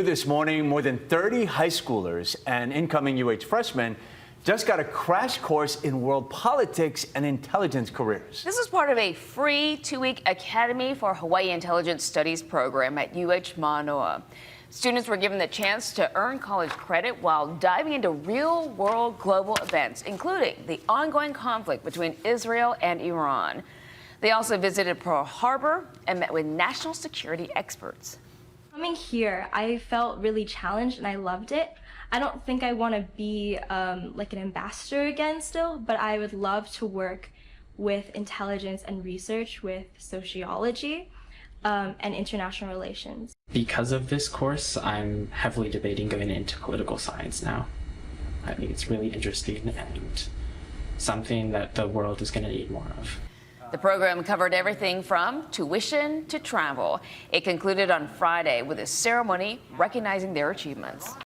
This morning, more than 30 high schoolers and incoming UH freshmen just got a crash course in world politics and intelligence careers. This is part of a free 2-week Academy for Hawaii Intelligence Studies program at UH Manoa. Students were given the chance to earn college credit while diving into real-world global events, including the ongoing conflict between Israel and Iran. They also visited Pearl Harbor and met with national security experts. Coming here, I felt really challenged and I loved it. I don't think I want to be like an ambassador again still, but I would love to work with intelligence and research with sociology and international relations. Because of this course, I'm heavily debating going into political science now. I think it's really interesting and something that the world is going to need more of. The program covered everything from tuition to travel. It concluded on Friday with a ceremony recognizing their achievements.